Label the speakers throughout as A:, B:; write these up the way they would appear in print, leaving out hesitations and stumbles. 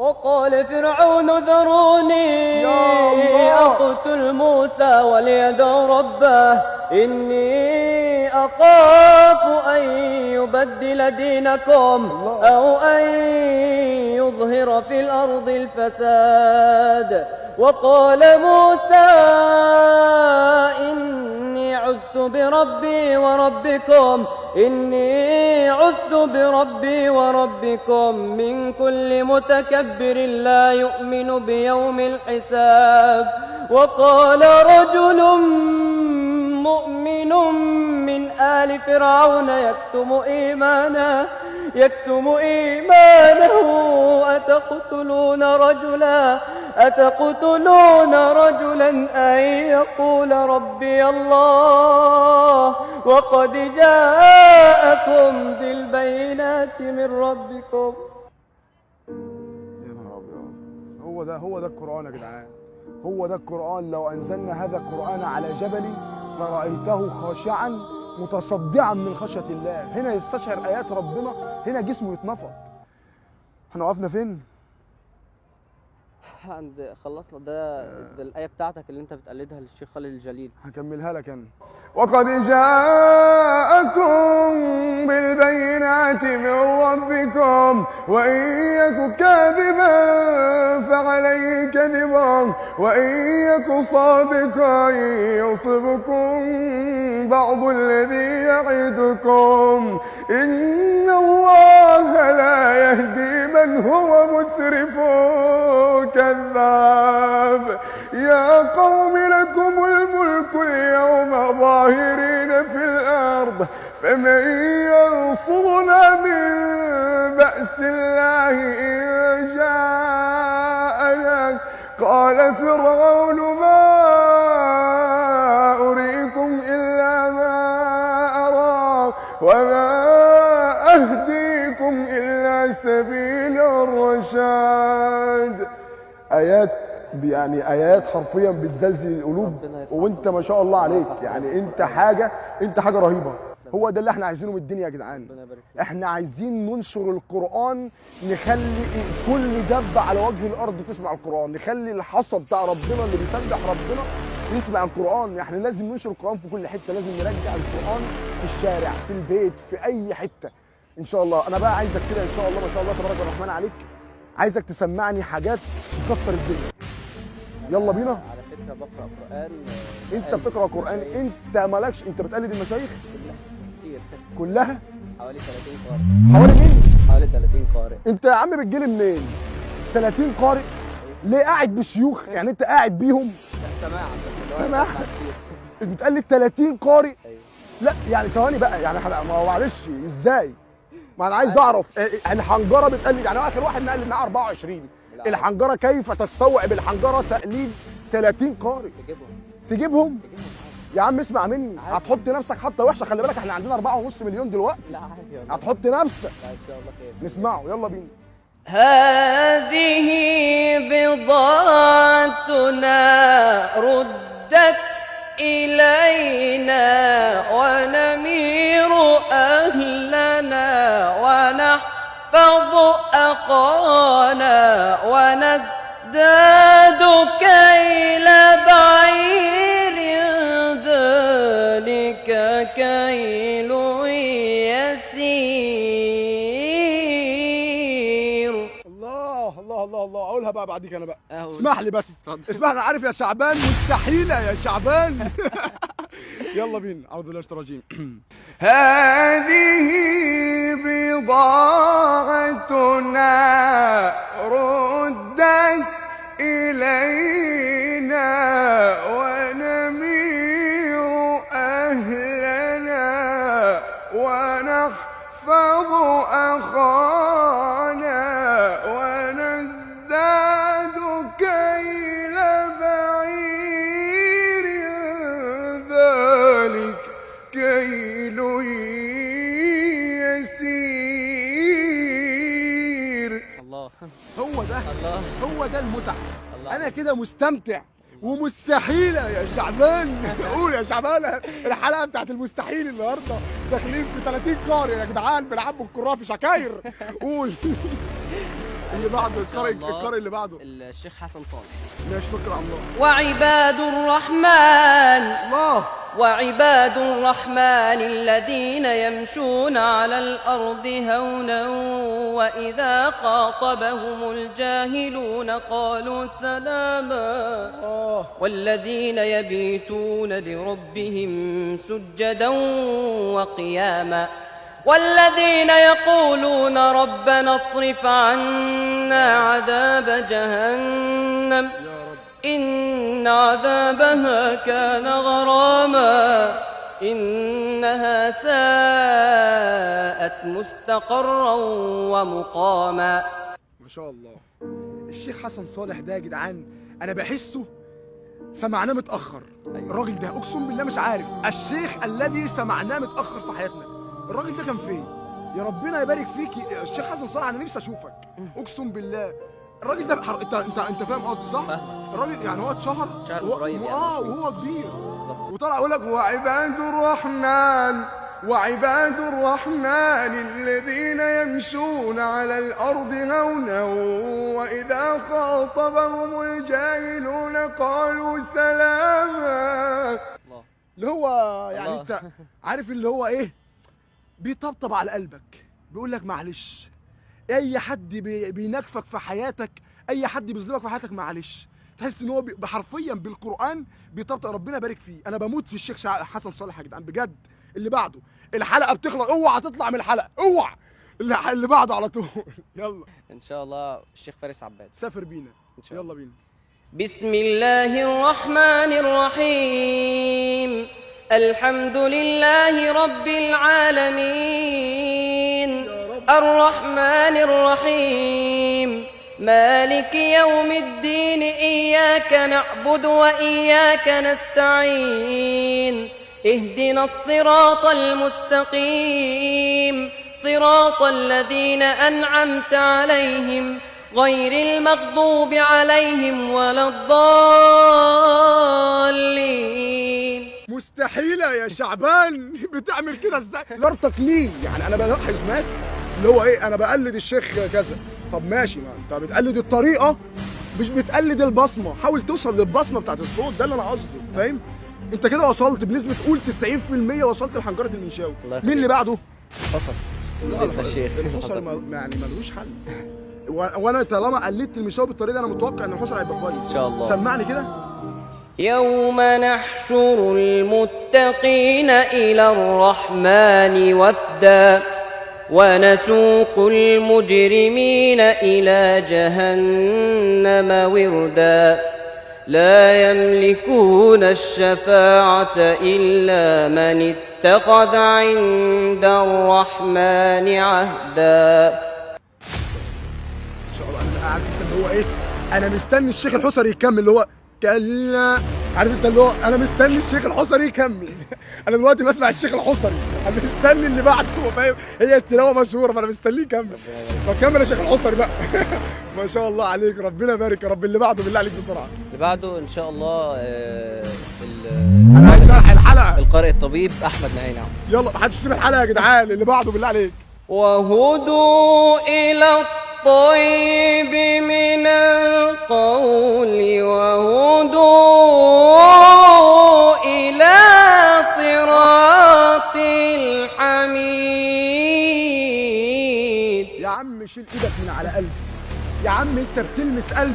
A: وقال فرعون ذروني أقتل موسى وليدع ربه إني أخاف أن يبدل دينكم أو أن يظهر في الأرض الفساد. وقال موسى إني عذت بربي وربكم من كل متكبر لا يؤمن بيوم الحساب. وقال رجل مؤمن من آل فرعون يكتم إيمانه أتقتلون رجلا أن يقول ربي الله وقد جاءكم بالبينات من ربكم.
B: يا نهار أبيض، هو ده القرآن يا جدعان، هو ده القرآن. لو أنزلنا هذا القرآن على جبل لرأيته خاشعا متصدعا من خشية الله. هنا يستشعر آيات ربنا، هنا جسمه يتنفض. احنا وقفنا فين؟
A: خلصنا. ده الآية بتاعتك اللي انت بتقلدها للشيخ خالد الجليل.
B: هكملها لك انا. وقد جاءكم بالبينات من ربكم وإن يك كاذبا فعليه كذبا وإن يك صادقا يصبكم بعض الذي يعدكم إن الله لا يهدي من هو مسرف كذاب. يا قوم لكم الملك اليوم ظاهرين في الأرض فمن ينصرنا من بأس الله إن جاءنا. قال فرعون ما أريكم إلا ما أرى وما أهديكم إلا سبيل الرشاد. آيات آيات حرفيا بتزلزل القلوب، وانت ما شاء الله عليك يعني انت حاجه رهيبه. هو ده اللي احنا عايزينه من الدنيا يا جدعان. احنا عايزين ننشر القرآن، نخلي كل دب على وجه الارض تسمع القرآن، نخلي الحصى بتاع ربنا اللي بيسبح ربنا يسمع القرآن. احنا لازم ننشر القرآن في كل حته، لازم نرجع القرآن في الشارع في البيت في اي حته ان شاء الله. انا بقى عايزك كده ان شاء الله ما شاء الله تبارك الرحمن عليك، عايزك تسمعني حاجات تكسر الدنيا. يلا بينا.
A: على فكره بقرا قرآن.
B: انت بتقرا قرآن؟ انت مالكش، انت بتقلد المشايخ
A: كتير
B: كلها؟
A: حوالي 30 قارئ.
B: حوالي مين؟
A: حوالي 30 قارئ.
B: انت يا عم بتجيلي منين؟ 30 قارئ؟ ليه قاعد بشيوخ؟ يعني انت قاعد بيهم؟
A: سماعا بس.
B: سماعا؟ بتقلد 30 قارئ؟
A: ايوه.
B: لا يعني ثواني بقى، يعني ما هو معلش ازاي؟ ما انا عايز اعرف الحنجره بتقلد، يعني اخر واحد نقلد معاه 24. الحنجره كيف تستوعب الحنجره تقليد 30 قارئ؟ تجيبهم يا عم. اسمع مني، هتحط نفسك حتى وحشه. خلي بالك احنا عندنا 4.5 مليون دلوقتي.
A: لا عادي والله.
B: هتحط نفسك.
A: لا ان شاء الله خير.
B: نسمعه يلا بينا.
A: هذه بضاعتنا ردت إلينا ونمير أهلنا ونحفظ أخانا ونزداد كيل بعير ذلك كيل يسير.
B: الله الله الله الله. اقولها بقى بعديك انا بقى.
A: اسمح
B: لي بس. اسمح لي، عارف يا شعبان مستحيله يا شعبان. يلا بينا. اعوذ بالله من الشيطان الرجيم. هذه بضاعتنا ردت إلينا ونمير أهلنا ونحفظ أخانا ونزداد كيل بعير ذلك كيل يسير.
A: الله.
B: هو ده المتعة. أنا كده مستمتع ومستحيلة يا شعبان. قول يا شعبان. الحلقة بتاعت المستحيل النهاردة داخلين في 30 قارئ يا جدعان بيلعبوا الكرة في شكاير. قول. اللي بعده
A: إن شاء الله
B: القارئ اللي بعده
A: الشيخ حسن صالح.
B: ماشي، توكل على الله.
C: وعباد الرحمن
B: الله.
C: وعباد الرحمن الذين يمشون على الأرض هونا وإذا خاطبهم الجاهلون قالوا سلاما والذين يبيتون لربهم سجدا وقياما والذين يقولون ربنا اصرف عنا عذاب جهنم إن عذابها كان غراما إنها ساءت مستقرا ومقاما.
B: ما شاء الله. الشيخ حسن صالح ده يا جدعان انا بحسه سمعناه متاخر. الراجل ده اقسم بالله مش عارف، الشيخ الذي سمعناه متاخر في حياتنا. الراجل ده كان فين؟ يا ربنا يبارك فيك الشيخ حسن صالح، انا نفسي اشوفك اقسم بالله. الراجل ده انت فاهم قصدي صح؟ الراجل يعني هو اتشهر
A: قريب يعني
B: وهو كبير
A: بالظبط،
B: وطلع يقول لك وعباد الرحمن الذين يمشون على الارض هونا واذا خاطبهم الجاهلون قالوا سلاما. اللي هو يعني انت عارف اللي هو ايه، بيطبطب على قلبك، بيقول لك معلش. اي حد بينكفك في حياتك، اي حد بيظلمك في حياتك معلش. تحس ان هو حرفيا بالقران بيطبطب. ربنا يبارك فيه. انا بموت في الشيخ حسن صالح يا جدعان بجد. اللي بعده الحلقه بتخلص، اوعى تطلع من الحلقه، اوعى. اللي بعده على طول. يلا
A: ان شاء الله الشيخ فارس عباد
B: سافر بينا
A: ان شاء الله.
B: يلا بينا.
C: بسم الله الرحمن الرحيم. الحمد لله رب العالمين الرحمن الرحيم مالك يوم الدين إياك نعبد وإياك نستعين اهدنا الصراط المستقيم صراط الذين أنعمت عليهم غير المغضوب عليهم ولا الضالين.
B: مستحيلة يا شعبان بتعمل كده ازاي؟ غير تقليد يعني. انا بلاحظ ناس اللي هو ايه، انا بقلد الشيخ كذا. طب ماشي، ما انت بتقلد الطريقة مش بتقلد البصمة. حاول توصل للبصمة بتاعت الصوت، ده اللي انا قصده، فاهم؟ انت كده وصلت بنسبة قول 90% وصلت لحنجرة المنشاوي. مين اللي بعده؟
A: حصل سيدنا الشيخ
B: الحصري يعني ملوش حل. وانا طالما قلدت المنشاوي بالطريقة دي انا متوقع ان الحصري هيبقى كويس
A: ان شاء الله.
B: سمعني كده.
C: يوم نحشر المتقين إلى الرحمن وفدا ونسوق المجرمين إلى جهنم وردا لا يملكون الشفاعة إلا من اتخذ عند الرحمن عهدا.
B: ان شاء الله. انا عارف انت اللي هو ايه، انا مستني الشيخ الحصري يكمل اللي هو كلا. عارف انت اللي هو انا مستني الشيخ الحصري يكمل. انا دلوقتي بسمع الشيخ الحصري، انا مستني اللي بعده، فاهم؟ هي التلاوه مشهوره فانا مستنيه يكمل. فكمل يا شيخ الحصري بقى. ما شاء الله عليك، ربنا يبارك يا رب. اللي بعده بالله عليك بسرعه.
A: اللي بعده ان شاء الله
B: انا عايز الحق الحلقه.
A: القارئ الطبيب احمد نعيم.
B: يلا محدش يسيب الحلقه يا جدعان. اللي بعده بالله عليك.
C: وهدوا إلى الطيب من القول وهدوا إلى صراط الحميد.
B: يا عم شيل ايدك من على قلبي يا عم، انت بتلمس قلبي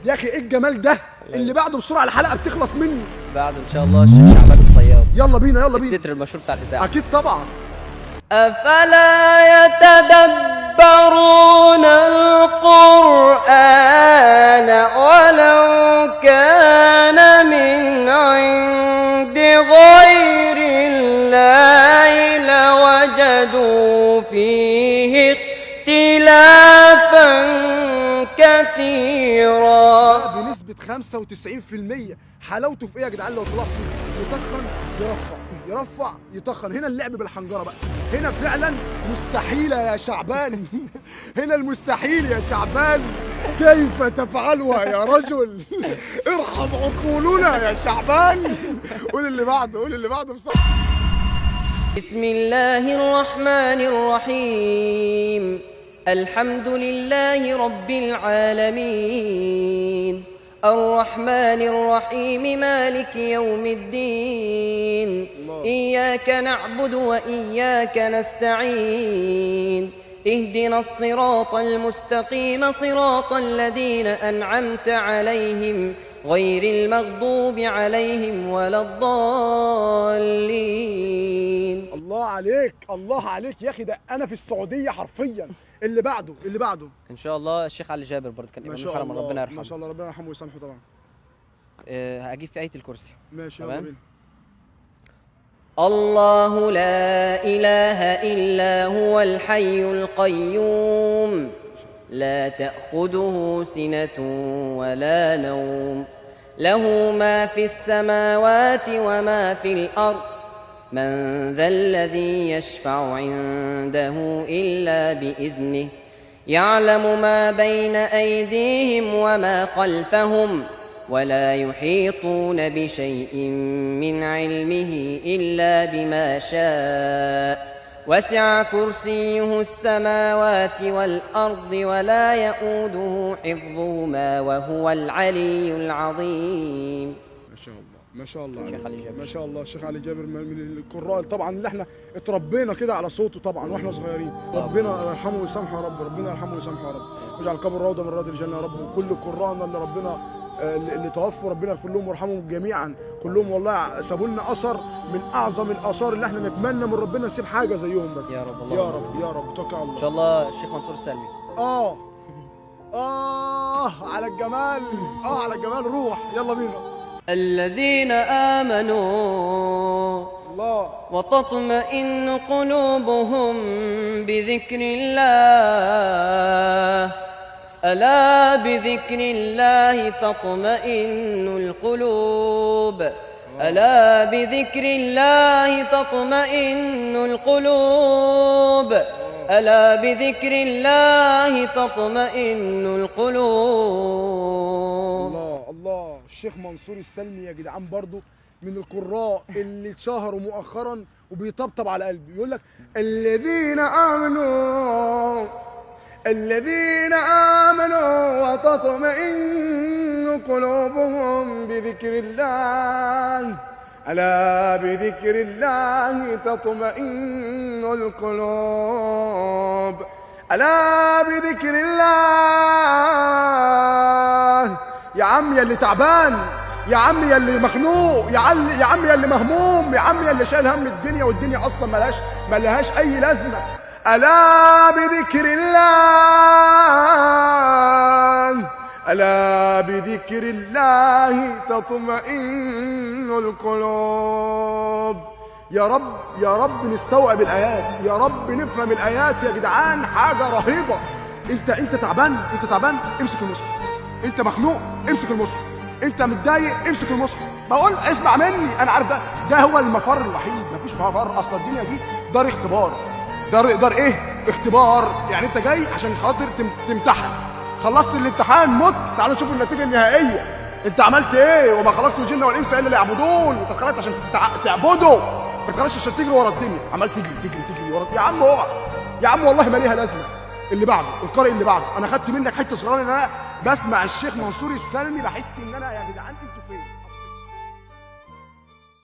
B: يا اخي. ايه الجمال ده؟ اللي بعده بسرعه الحلقه بتخلص مني.
A: بعد ان شاء الله الشيخ شعبان الصياد.
B: يلا بينا يلا بينا.
A: التتر المشهور بتاع الاذاعه.
B: اكيد طبعا.
C: أفلا يتدبرون القرآن ولو كان من عند غير الله لوجدوا فيه اختلافا كثيرا.
B: بنسبة 95%. حلاوته في ايه يا جدعان؟ لو تلاحظوا يتخن يرفع يرفع يتخن. هنا اللعب بالحنجرة بقى. هنا فعلا مستحيلة يا شعبان. هنا المستحيل يا شعبان. كيف تفعلها يا رجل؟ ارحم عقولنا يا شعبان. قول اللي بعده، قول اللي بعده بسرعة.
C: بسم الله الرحمن الرحيم. الحمد لله رب العالمين الرحمن الرحيم مالك يوم الدين إياك نعبد وإياك نستعين اهدنا الصراط المستقيم صراط الذين أنعمت عليهم غير المغضوب عليهم ولا الضالين.
B: الله عليك الله عليك يا اخي، ده انا في السعوديه حرفيا. اللي بعده اللي بعده
A: ان شاء الله الشيخ علي جابر برضه كان
B: ما
A: امام
B: شاء
A: الحرم،
B: الله
A: ربنا يرحمه.
B: ما شاء الله ربنا يرحمه ويسامحه طبعا.
A: هجيب في آية الكرسي.
B: ماشي يلا
A: تمام.
B: بينا.
C: الله لا إله إلا هو الحي القيوم لا تأخذه سنة ولا نوم له ما في السماوات وما في الأرض من ذا الذي يشفع عنده إلا بإذنه يعلم ما بين أيديهم وما خلفهم ولا يحيطون بشيء من علمه إلا بما شاء وسع كرسيه السماوات والأرض ولا يؤوده حفظهما وهو العلي العظيم.
B: ما شاء الله ما شاء الله
A: الشيخ علي جابر.
B: ما شاء الله الشيخ علي جابر من القراء طبعا اللي احنا اتربينا كده على صوته طبعا واحنا صغيرين. ربنا يرحمه ويسامحه يا رب، ربنا يرحمه ويسامحه يا رب، واجعل قبر روضه من رياض الجنه يا رب. وكل قراءنا اللي ربنا اللي توفوا ربنا يغفر لهم ويرحمهم جميعا كلهم، والله سابوا لنا اثر من اعظم الاثار اللي احنا نتمنى من ربنا نسيب حاجه زيهم بس.
A: يا رب الله
B: يا رب يا رب توكل على الله.
A: ان شاء الله الشيخ منصور السلمي.
B: على الجمال على الجمال. روح يلا بينا.
C: الذين آمنوا
B: الله
C: وتطمئن قلوبهم بذكر الله ألا بذكر الله تطمئن القلوب ألا بذكر الله تطمئن القلوب ألا بذكر الله تطمئن القلوب.
B: الله الله. الشيخ منصور السلمي يا جدعان برضو من القراء اللي اتشهروا مؤخرا وبيطبطب على قلبي. يقول لك الذين آمنوا وتطمئن قلوبهم بذكر الله ألا بذكر الله تطمئن القلوب ألا بذكر الله. يا عم يا اللي تعبان، يا عم يا اللي مخنوق، يا عم يا اللي مهموم، يا عم يا اللي شايل هم الدنيا والدنيا اصلا ملهاش اي لازمه. الا بذكر الله الا بذكر الله تطمئن القلوب. يا رب يا رب نستوعب الايات، يا رب نفهم الايات يا جدعان. حاجه رهيبه. انت تعبان امسك المصحف. انت مخنوق امسك المصحف. انت متضايق امسك المصحف. بقول اسمع مني، انا عارف ده هو المفر الوحيد. مفيش مفر اصلا. الدنيا دي دار اختبار. دار ايه؟ اختبار. يعني انت جاي عشان خاطر تمتحن. خلصت الامتحان مت، تعالوا نشوف النتيجه النهائيه. انت عملت ايه؟ وما خلقت الجن والانس الا ليعبدون. انت اتخلقت عشان تعبده، ما اتخلقتش عشان تجري ورا الدنيا. عمال تجري ورا. يا عم اقف يا عم، والله ما ليها لازمه. اللي بعده القارئ اللي بعده. انا خدت منك حته صغيره ان انا بسمع الشيخ منصور السلمي بحس ان انا يا جدعان انتوا فين؟